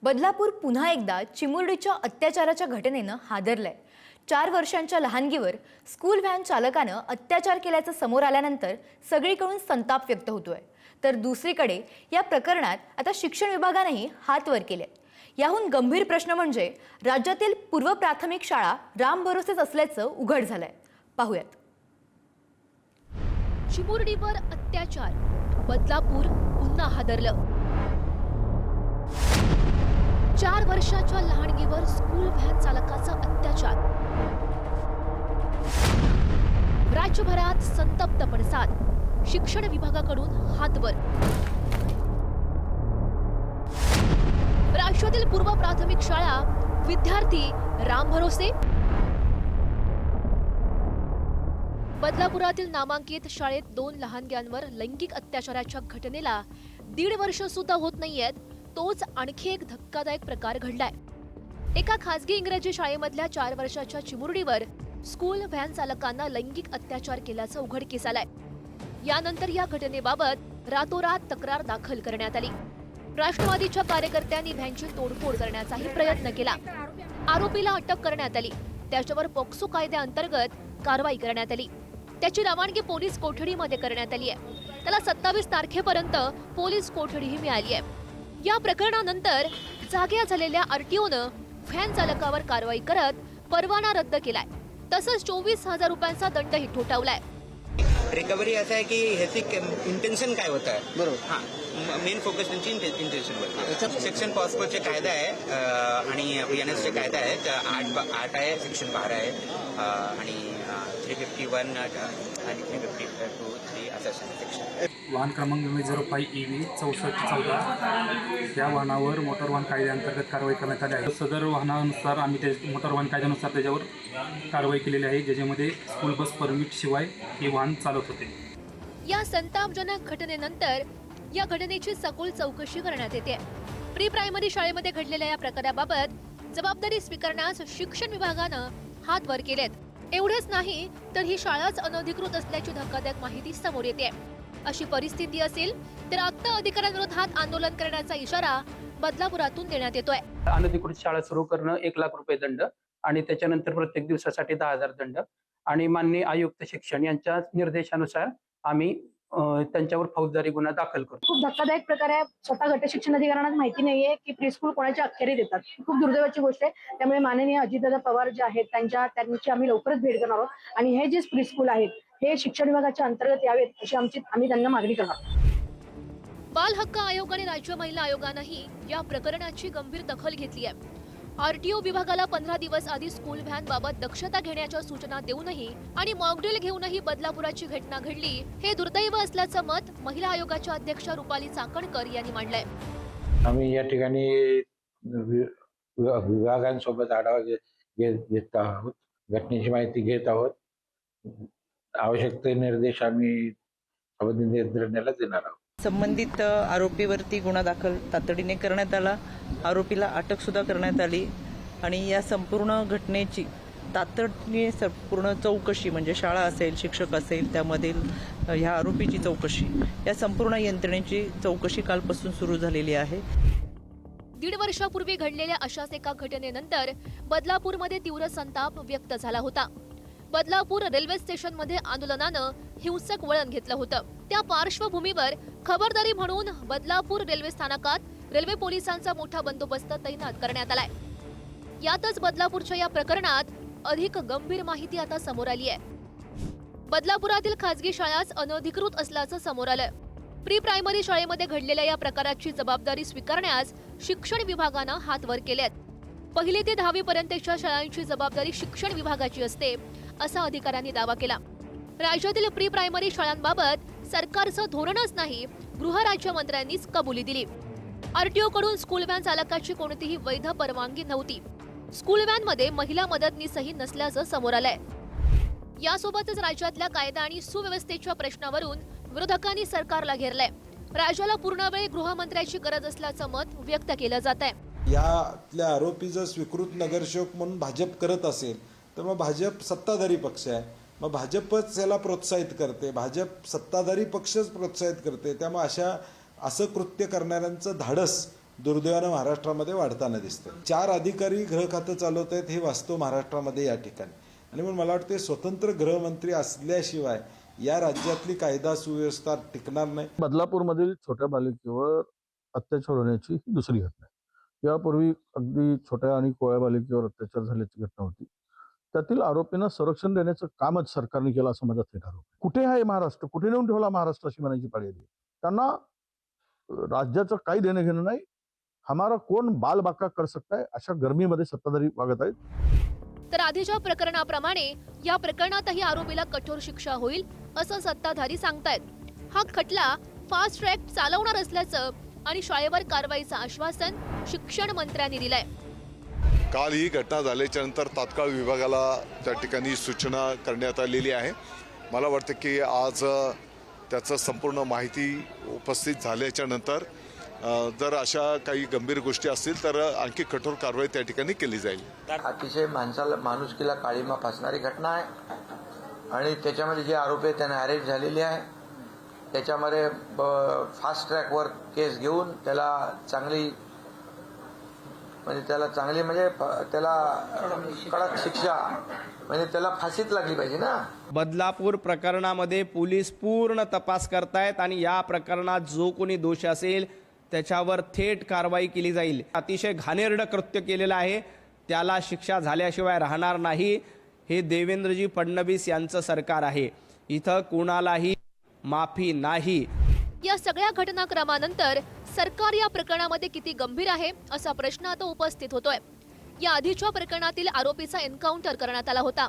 बदलापूर पुन्हा एकदा चिमुरडीच्या अत्याचाराच्या घटनेनं हादरलंय। 4 वर्षांच्या लहानगीवर स्कूल व्हॅन चालकानं अत्याचार केल्याचं समोर आल्यानंतर सगळीकडून संताप व्यक्त होतोय। तर दुसरीकडे या प्रकरणात आता शिक्षण विभागानेही हात वर केले। याहून गंभीर प्रश्न म्हणजे राज्यातील पूर्व प्राथमिक शाळा रामभरोसेच असल्याचं उघड झालंय। पाहूयात। चिमुरडीवर अत्याचार, बदलापूर पुन्हा हादरलं। 4 वर्षाच्या लहानगीवर स्कूल व्हॅन चालकाचा अत्याचार। राज्यभरात संतप्त पडसाद, शिक्षण विभागाकडून हात वर। राज्यातील पूर्व प्राथमिक शाळा विद्यार्थी रामभरोसे। बदलापुरातील नामांकित शाळेत 2 लहानग्यांवर लैंगिक अत्याचाराच्या घटनेला 1.5 वर्ष सुद्धा होत नाहीयेत, तोच आणखी एक धक्कादायक प्रकार घडलाय। एका खासगी इंग्रजी शाळेमधल्या 4 वर्षाच्या चिमुरडीवर स्कूल व्हॅन चालकांना लैंगिक अत्याचार केल्याचं उघडकीस आलंय। यानंतर या घटनेबाबत रातोरात तक्रार दाखल करण्यात आली। राष्ट्रवादीच्या कार्यकर्त्यांनी व्हॅनची तोडफोड करण्याचाही प्रयत्न केला। आरोपीला अटक करण्यात आली। त्याच्यावर पोक्सो कायद्याअंतर्गत कारवाई करण्यात आली। त्याची रवानगी पोलीस कोठडीमध्ये करण्यात आली आहे। त्याला 27 तारखेपर्यंत पोलीस कोठडीही मिळाली आहे। या प्रकरणानंतर जाग्या झालेल्या आरटीओनं व्हॅन चालकावर कारवाई करत परवाना रद्द केलाय। तसंच 24,000 रुपयांचा दंडही ठोठावलाय। रिकव्हरी असं आहे की ह्याची इंटेन्शन काय होतं आहे, बरोबर। हां, मेन फोकस त्यांची इंटेन्शनवर। सेक्शन पॉस्कोचे कायदा आहे आणि एनएसचे कायदा आहे। 8 आहे, सेक्शन 12 आहे आणि 351 आणि 352 असं सेक्शन। वाहन क्रमांक 05 EV 6414 या वाहनावर मोटार वाहन कायद्याअंतर्गत कारवाई करण्यात आली आहे। सदर वाहनानुसार आम्ही मोटार वाहन कायद्यानुसार त्याच्यावर कारवाई केलेली आहे, ज्याच्यामध्ये स्कूल बस परमिट शिवाय हे वाहन चालत होते। या संतापजनक घटनेनंतर या घटनेची सखोल चौकशी करण्यात येते। प्री प्रायमरी शाळेमध्ये घडलेल्या या प्रकाराबाबत जबाबदारी स्वीकारण्यास शिक्षण विभागानं हात वर केलेत। एवढेच नाही तर ही शाळाच अनधिकृत असल्याची धक्कादायक माहिती समोर येते। अशी परिस्थिती असेल तर आता अधिकाऱ्यांविरोधात आंदोलन करण्याचा इशारा बदलापुरातून देण्यात येतोय। अनधिकृत शाळा सुरू करणं 1 लाख रुपये दंड आणि त्याच्यानंतर प्रत्येक दिवसासाठी 10,000 दंड आणि माननीय आयुक्त शिक्षण यांच्या निर्देशानुसार आम्ही त्यांच्यावर फौजदारी गुन्हा दाखल करतो। खूप धक्कादायक प्रकार आहे। स्वतः गट शिक्षण अधिकाऱ्यांना माहिती नाहीये की प्रीस्कूल कोणाच्या अखेरी देतात। खूप दुर्दैवाची गोष्ट आहे। त्यामुळे माननीय अजितदादा पवार जे आहेत त्यांची आम्ही लवकरच भेट घेणार आहोत आणि हे जे प्रीस्कूल आहेत हे शिक्षण विभागाच्या अंतर्गत यावेत अशी आम्ही त्यांना मागणी करणार। बाल हक्क आयोग आणि राज्य महिला आयोगानंही या प्रकरणाची गंभीर दखल घेतली आहे। आरटीओ विभागाला 15 दिवस आधी स्कूल व्हॅन बाबत दक्षता घेण्याच्या सूचना देऊनही आणि मॉकड्रिल घेऊनही बदलापुराची घटना घडली, हे दुर्दैव असल्याचं मत महिला आयोगाच्या अध्यक्षा रुपाली चाकणकर यांनी मांडलंय। आम्ही या ठिकाणी विभागांसोबत आढावा घेत आहोत, घटनेची माहिती घेत आहोत। आवश्यक ते निर्देश आम्ही संबंधित यंत्रणेला देणार आहोत। संबंधित आरोपीवरती गुन्हा दाखल तातडीने करण्यात आला। आरोपीला अटक सुद्धा करण्यात आली आणि या संपूर्ण घटनेची तातडीने संपूर्ण चौकशी म्हणजे शाळा असेल, शिक्षक असेल, त्यामधील ह्या आरोपीची चौकशी, या संपूर्ण यंत्रणेची चौकशी कालपासून सुरू झालेली आहे। 1.5 वर्षापूर्वी घडलेल्या अशाच एका घटनेनंतर बदलापूरमध्ये तीव्र संताप व्यक्त झाला होता। बदलापूर रेल्वे स्टेशनमध्ये आंदोलनानं हिंसक वळण घेतलं होतं। त्या पार्श्वभूमीवर खबरदारी म्हणून बदलापूर रेल्वे स्थानकात रेल्वे पोलिसांचा मोठा बंदोबस्त तैनात करण्यात आलाय। यातच बदलापूरच्या या प्रकरणात अधिक गंभीर माहिती आता समोर आली आहे। बदलापुरातील खासगी शाळाच अनधिकृत असल्याचं समोर आलंय। प्री प्रायमरी शाळेमध्ये घडलेल्या या प्रकाराची जबाबदारी स्वीकारण्यास शिक्षण विभागानं हात वर केलेत। 1ली ते 10वी पर्यंतच्या शाळांची जबाबदारी शिक्षण विभागाची असते, असा अधिकाऱ्यांनी दावा केला। राज्यातील प्री प्रायमरी शाळांबाबत सरकारचं धोरणच नाही, गृहराज्यमंत्र्यांनीच कबुली दिली। आरटीओ कडून स्कूल व्हॅन चालकाची कोणतीही वैध परवानगी नव्हती। स्कूल व्हॅनमध्ये महिला मदतनीसही नसल्याचं समोर आलंय। यासोबतच राज्यातल्या कायदा आणि सुव्यवस्थेच्या प्रश्नावरून विरोधकांनी सरकारला घेरलंय। राज्याला पूर्णवेळ गृहमंत्र्याची गरज असल्याचं मत व्यक्त केलं जात आहे। यातल्या आरोपी जर स्वीकृत नगरसेवक म्हणून भाजप करत असेल तर मग भाजप सत्ताधारी पक्ष आहे, मग भाजपच याला प्रोत्साहित करते, भाजप सत्ताधारी पक्षच प्रोत्साहित करते। त्यामुळे असं कृत्य करणाऱ्यांचं धाडस दुर्दैवानं महाराष्ट्रामध्ये वाढताना दिसतं. 4 अधिकारी गृह खातं चालवत आहेत हे वास्तव महाराष्ट्रामध्ये या ठिकाणी. आणि म्हणून मला वाटते स्वतंत्र गृहमंत्री असल्याशिवाय या राज्यातली कायदा सुव्यवस्था टिकणार नाही. बदलापूरमधील छोट्या बालिकेवर अत्याचार होण्याची ही दुसरी घटना आहे. यापूर्वी अगदी छोट्या आणि कोवळ्या बालिकेवर अत्याचार झाल्याची घटना होती. त्यातील आरोपींना संरक्षण देण्याचं कामच सरकारने केलं असं माझा थेट आरोप आहे. कुठे आहे महाराष्ट्र, कुठे नेऊन ठेवला महाराष्ट्र अशी म्हणायची पाळी आली. त्यांना राज्याचं काही देणं घेणं नाही. हमारा कोण बाल बाका कर सकता है अशा गरमीमध्ये सत्ताधारी वागत आहेत. तर आधीच्या प्रकरणाप्रमाणे या प्रकरणातही आरोपीला कठोर शिक्षा होईल असं सत्ताधारी सांगतायत. हा खटला फास्ट ट्रॅक चालवणार असल्याचं आणि शाळेवर कारवाईचं आश्वासन शिक्षण मंत्र्यांनी दिलंय. काल ही घटना झाल्याच्या नंतर तात्काळ विभागाला त्या ठिकाणी सूचना करण्यात आलेली आहे. मला वाटतं की आज त्याचं संपूर्ण माहिती उपस्थित झाल्याच्या नंतर जर अशा काही गंभीर गोष्टी असतील तर आणखी कठोर कारवाई त्या ठिकाणी केली जाईल. अतिशय माणुसकीला काळीमा फासणारी घटना आहे आणि त्याच्यामध्ये जे आरोपी आहेत त्यांना अरेस्ट झालेले आहे. त्याच्यामध्ये फास्ट ट्रॅकवर केस घेऊन त्याला चांगली त्याला कडक शिक्षा म्हणजे त्याला फाशीच लागली पाहिजे ना. बदलापूर प्रकरणामध्ये पोलीस पूर्ण तपास करतायत आणि या प्रकरणात जो कोणी दोषी असेल त्याच्यावर थेट कारवाई केली जाईल. अतिशय घाणेरडं कृत्य केलेलं आहे, त्याला शिक्षा झाल्याशिवाय राहणार नाही. हे देवेंद्रजी फडणवीस यांचं सरकार आहे, इथं कोणालाही माफी नाही. या सगळ्या घटनाक्रमानंतर सरकार या प्रकरणामध्ये किती गंभीर आहे असा प्रश्न आता उपस्थित होतोय. या आधीच्या प्रकरणातील आरोपीचा एन्काउंटर करण्यात आला होता.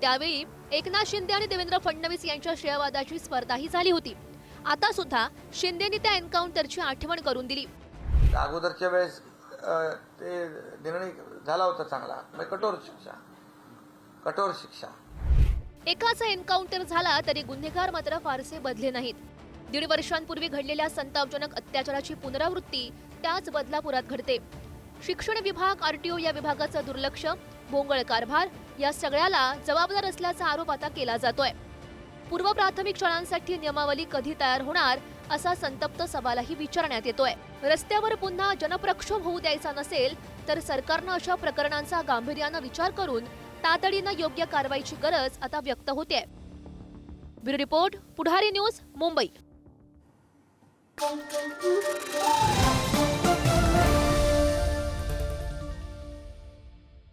त्यावेळी एकनाथ शिंदे आणि देवेंद्र फडणवीस यांच्या श्रेयवादाची स्पर्धाही झाली होती. आता सुद्धा शिंदेनी त्या एन्काउंटरची आठवण करून दिली. अगोदरच्या वेळेस ते निर्णय झाला होता चांगला, कठोर शिक्षा. एकाचा एन्काउंटर झाला तरी गुन्हेगार मात्र फारसे बदले नाहीत. 1.5 वर्षांपूर्वी घडलेल्या संतापजनक अत्याचाराची पुनरावृत्ती त्याच बदलापुरात घडते. शिक्षण विभाग, आरटीओ या विभागाचं दुर्लक्ष, भोंगळ कारभार या सगळ्याला जबाबदार असल्याचा आरोप आता केला जातोय. पूर्व प्राथमिक शाळांसाठी नियमावली कधी तयार होणार असा संतप्त सवालही विचारण्यात येतोय. रस्त्यावर पुन्हा जनप्रक्षोभ होऊ द्यायचा नसेल तर सरकारनं अशा प्रकरणांचा गांभीर्यानं विचार करून तातडीनं योग्य कारवाईची गरज आता व्यक्त होते. ब्युरो रिपोर्ट, पुढारी न्यूज, मुंबई.